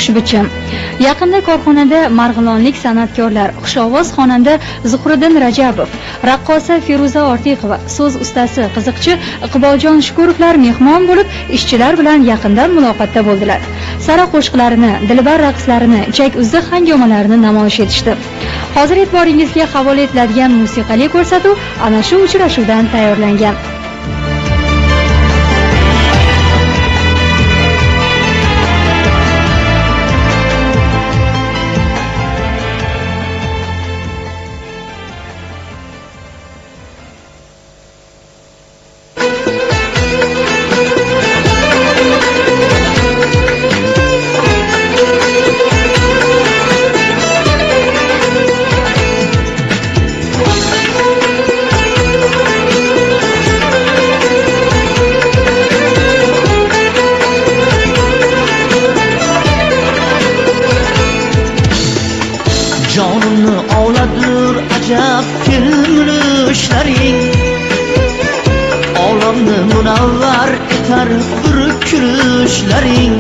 xushbichim. Yaqinda korxonada marg'ilonlik san'atkorlar, xushovoz xonanda Zuhriddin Rajabov, raqqosa Feruza Ortiqova, so'z ustasi, qiziqchi Iqboljon Shukurovlar mehmon bo'lib, ishchilar bilan yaqindan muloqotda bo'ldilar. Sara qo'shiqlarini, dilbar raqslarini, ichak uzdi hangomalarini namoyish etishdi. Hozir e'tiboringizga havola etiladigan musiqali ko'rsatuv ana shu uchrashuvdan tayyorlangan. Canımı ağladır acab gülüşlerin, Olamni munavvar etar gülüşlerin.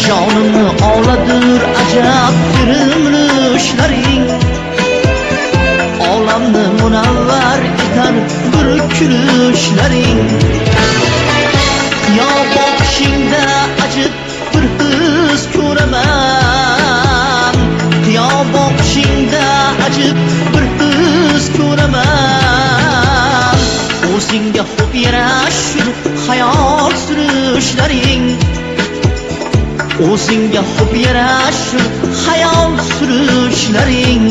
Canımı ağladır acab gülüşlerin, Olamni munavvar etar gülüşlerin. Ya bakışında acıp bir his ko'raman, ya bakışında acıp bir his ko'raman. O'zingga xo'p yarashur hayot surishlaring, O'zingga xo'p yarashur hayot surishlaring.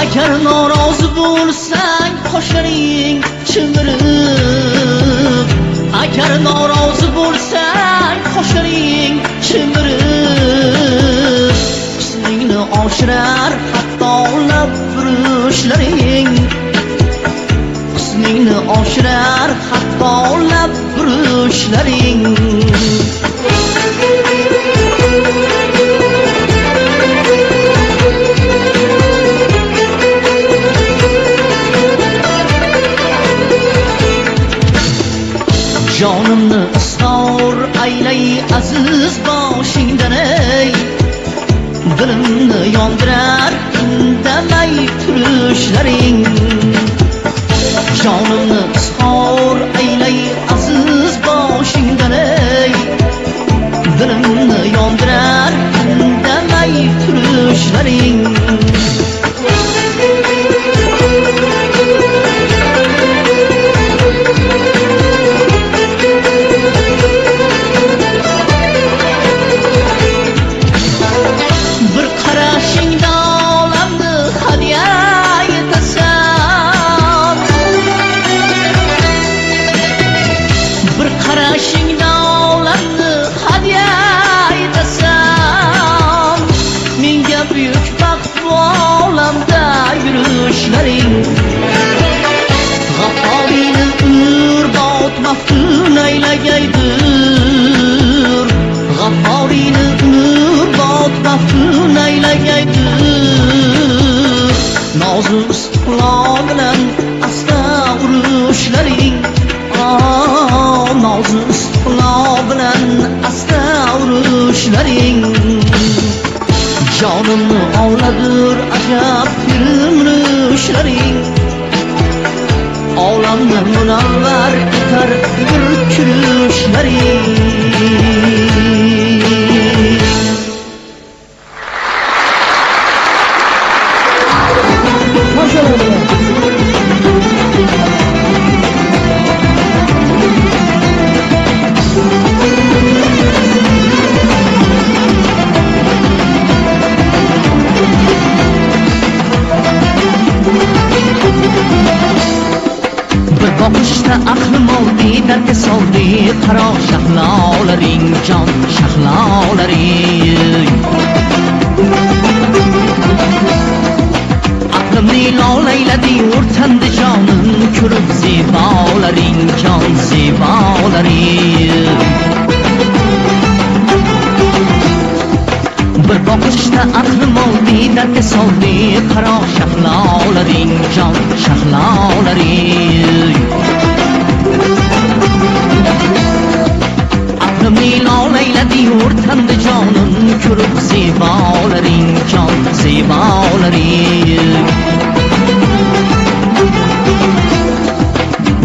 Agar norozi bo'lsang qoshlaring chimirib, agar norozi bo'lsang qoshlaring chimirib, husningni oshirar hatto lab burishlaring, husningni oshirar hatto lab burishlaring. Canımni istor aylay aziz boshingdan ey, dilimni yondirar indamay turishlaring. Canımni istor aylay aziz boshingdan ey, dilimni yondirar indamay turishlaring. G'afforini umrbod maftun aylagaydir, G'afforini umrbod maftun aylagaydir. Nozu istiqlol bilan asta urishlaring, nozu istiqlol bilan asta urishlaring. Canımni ovladir ajab gülüşlerin, Olamni munavvar etar gülüşlerin. Boqishda aqlim oldi, dardga soldi qaro shahlolaring, jon shahlolaring. Aqlimni lolayladi, o'rtandi jonim, ko'rib zebolaring, jon zebolaring. Bir boqishda aqlim oldi dardga soldi qaro shahlolaring jon shahlolaring aqlimni lolayladi o'rtamda jonim ko'rib zebolaring jon zebolaring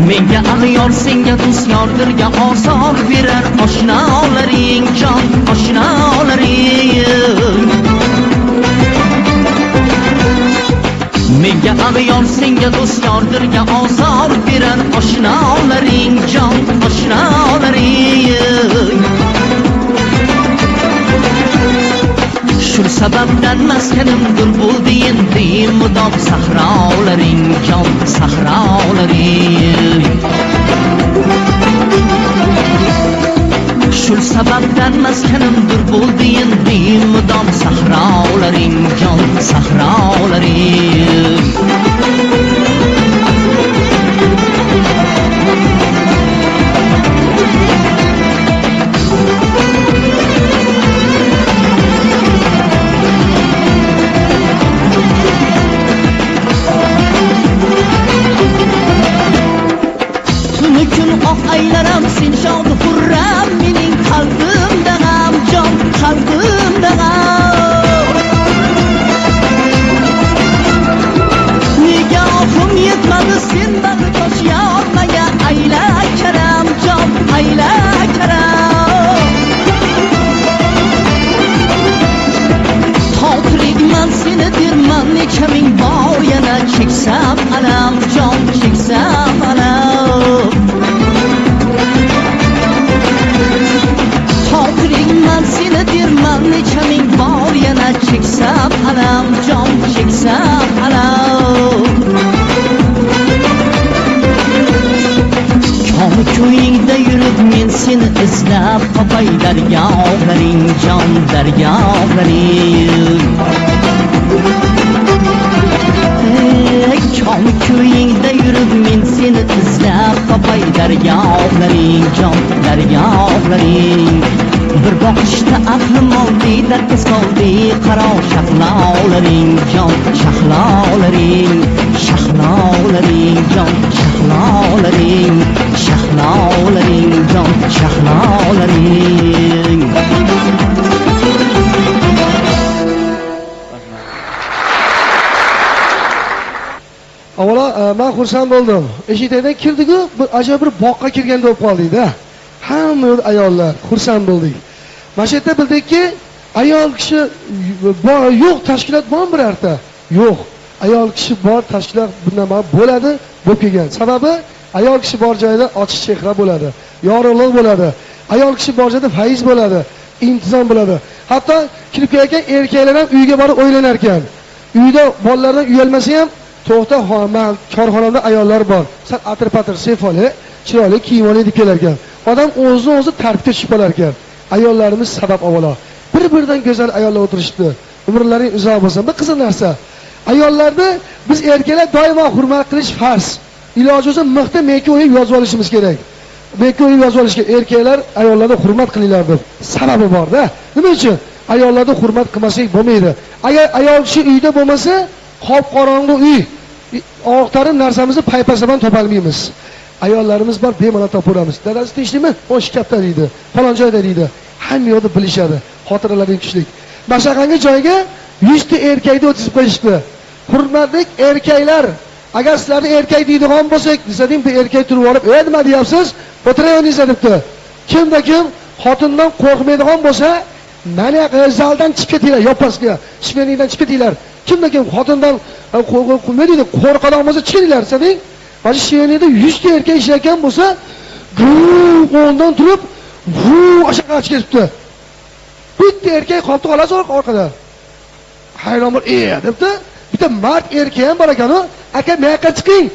menga ag'yor senga do'styordirga osor berar oshnolaring jon oshnolaring menga ag'yor senga do'styordirga osor berar oshnolaring jon oshnolaring shu sababdan maskanimdir bo'ldi endi mudom sahrolaring jon sahrolaring shu sababdan maskanimdir bo'ldi endi mudom sahrolaring jon sahrolaring aylanam sen shod xurram mening qalbimda g'am jon qalbimda g'am nega ohim yetmadi sen bag'rikosh yormaga ayla karam jon ayla karam xotirigman seni derman necha ming bor yana cheksam alam jon cheksam alam xotiringman seni derman necha ming bor yana cheksam alam jon cheksam alam ko'mi ko'yingda yurib men seni izlab topay daryohlaring jon daryohlaring ko'mi ko'yingda yurib men seni izlab topay daryohlaring jon daryohlaring bir boqishda aqlim oldi dardga soldi qaro shahlolaring jon shahlolaring shahlolaring jon shahlolaring shahlolaring jon shahlolaring avvalo men xursand bo'ldim. Eshikdan kirdik-ku, bir ajoyib bir boqqa kirganda bo'lib qoldik-da. Hamma ayollar xursand bo'ldik. Mana shu yerda bildikki, ayol kishi bor, yo'q tashkilot bormi birorta? Yo'q. Ayol kishi bor tashkilot bundan bo'ladi, bo'lib kelgan. Sababi ayol kishi bor joyda ochiq chehra bo'ladi, yorug'lik bo'ladi. Ayol kishi bor joyda fayz bo'ladi, intizom bo'ladi. Hatto kirib kelayotgan erkaklar ham uyga borib o'ylanar ekan. Uyda bolalardan uyalmasa ham to'xta, men korxonamda ayollar bor. Sen atir-patir sefoli, chiroyli kiyim olib kelar ekan. Odam o'zi tartibga tushib qolar ekan. Ayollarimiz sabab avvalo. Bir-biridan go'zal ayollar o'tirishdi. Umrlaring uzoq bo'lsin. Bir qiziq narsa. Ayollarni biz erkaklar doimo hurmat qilish farz. Iloji bo'lsa mixda meki o'yib yozib olishimiz kerak. Meki o'yib yozib olishga erkaklar ayollarni hurmat qilinglar deb. Sababi bor-da. Nima uchun? Ayollarni hurmat qilmasak bo'lmaydi. Agar ayol kishi uyda bo'lmasa, qop-qorong'i uy, oqtarim narsamizni paypasaban topolmaymiz. Ayollarimiz bor, bemalol topaveramiz. Dadasi tinchlikmi? O'sh kapta deydi. Falon joyda deydi. Hamma yo'lda bilishadi. Xotiralaring kuchlik. Mashaqangi joyga 100 ta erkakni o'tkazib qo'yishdi. Hurmatli erkaklar, agar sizlarni erkak deydigan bo'lsak, desading bu erkak turib olib, nima deyapsiz? O'tiraveriniz debdi. Kimda kim xotindan qo'rqmaydigan bo'lsa, mana zaldan chiqib ketinglar, yopasga, shmeningdan chiqib ketinglar. Kimda kim xotindan qo'rqmaydi, qo'rqadigan bo'lsa chiqinglar desading, mana shu yerda 100 ta erkak ishlayotgan bo'lsa, o'ndan turib, ashaqqa chiqibdi. Bitta erkak qoldi qolasiz orqada. Hayron bo'l, debdi. Bitta mard erkak ham bor ekan-ku. Aka, men yoqqa chiqing.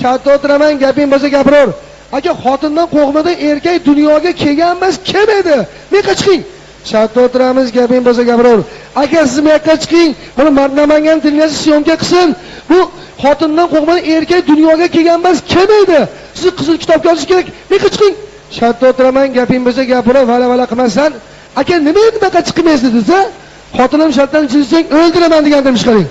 Shartda o'tiraman, gaping bo'lsa gapiravur. Aka, xotindan qo'rqmadan erkak dunyoga kelgan emas, kim edi? Men yoqqa chiqing. Shartda o'tiramiz, gaping bo'lsa gapiravur. Aka, siz men yoqqa chiqing. Buni Marnamangan dingizni syomka qilsin. Bu xotindan qo'rqmadan erkak dunyoga kelgan emas, kim edi? Siz qizil kitobga yozish kerak. Men yoqqa chiqing. Shartda o'tiraman, gaping bo'lsa gapiravur, vala qilmasan. Aka, nima endi bu yoqqa chiqmaysiz desa, xotinim shartdan chiqsang o'ldiraman degandim chiqaring.